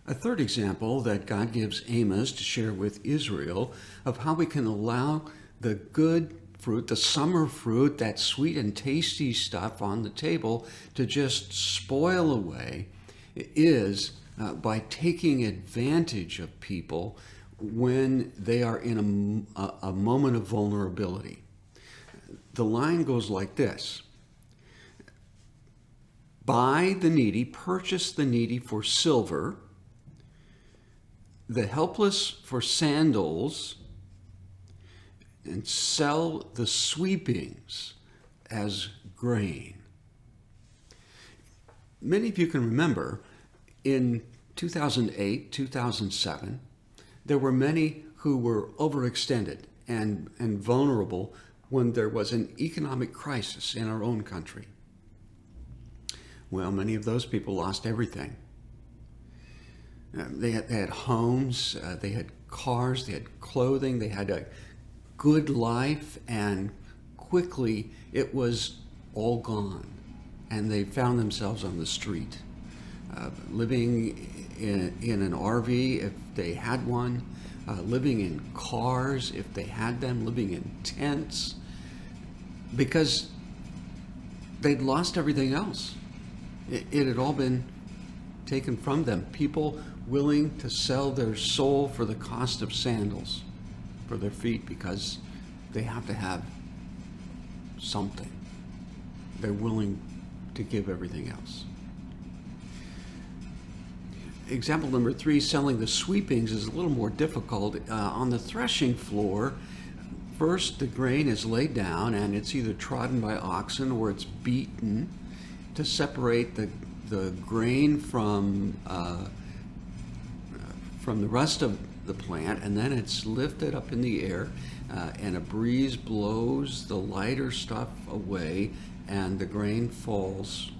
A third example that God gives Amos to share with Israel of how we can allow the good fruit, the summer fruit, that sweet and tasty stuff on the table to just spoil away is by taking advantage of people when they are in a moment of vulnerability. The line goes like this: buy the needy, purchase the needy for silver, the helpless for sandals, and sell the sweepings as grain. Many of you can remember in 2008, 2007, there were many who were overextended and vulnerable when there was an economic crisis in our own country. Well, many of those people lost everything. They had homes, they had cars, they had clothing, they had a good life, and quickly it was all gone. And they found themselves on the street, living in an RV if they had one, living in cars if they had them, living in tents, because they'd lost everything else. It had all been taken from them. People willing to sell their soul for the cost of sandals for their feet because they have to have something. They're willing to give everything else. Example number 3, selling the sweepings is a little more difficult. On the threshing floor, first the grain is laid down and it's either trodden by oxen or it's beaten to separate the grain from the rest of the plant, and then it's lifted up in the air and a breeze blows the lighter stuff away and the grain falls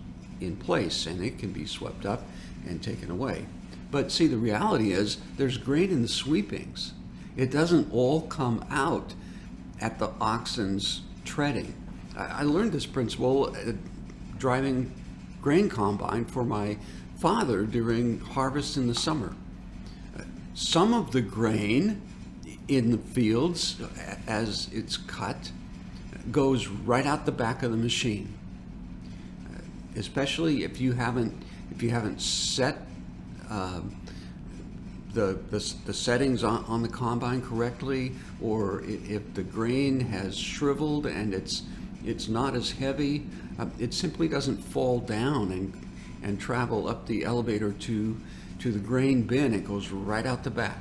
in place and it can be swept up and taken away. But see, the reality is there's grain in the sweepings. It doesn't all come out at the oxen's treading. I learned this principle driving grain combine for my father during harvest in the summer. Some of the grain in the fields, as it's cut, goes right out the back of the machine. Especially if you haven't set the settings on the combine correctly, or if the grain has shriveled and it's not as heavy, it simply doesn't fall down and travel up the elevator to the grain bin. It goes right out the back.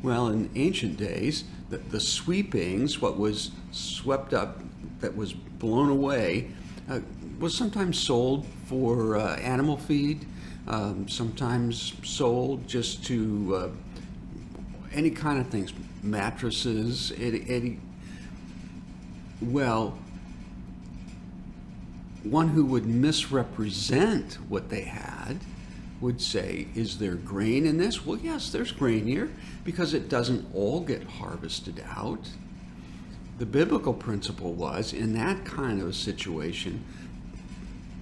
Well, in ancient days, the sweepings, what was swept up, that was blown away, was sometimes sold for animal feed, sometimes sold just to any kind of things, mattresses, well, one who would misrepresent what they had would say, is there grain in this? Well, yes, there's grain here, because it doesn't all get harvested out. The biblical principle was, in that kind of a situation,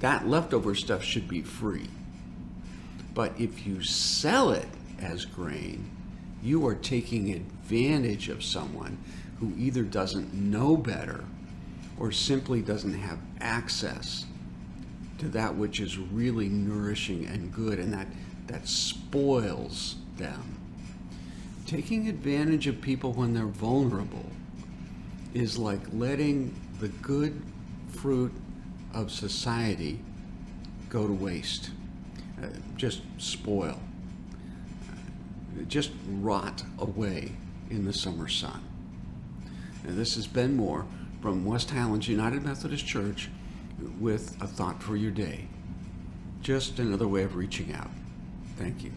that leftover stuff should be free. But if you sell it as grain, you are taking advantage of someone who either doesn't know better or simply doesn't have access to that which is really nourishing and good, and that spoils them. Taking advantage of people when they're vulnerable is like letting the good fruit of society go to waste, just spoil, just rot away in the summer sun. And this is Ben Moore from West Highlands United Methodist Church with a thought for your day. Just another way of reaching out. Thank you.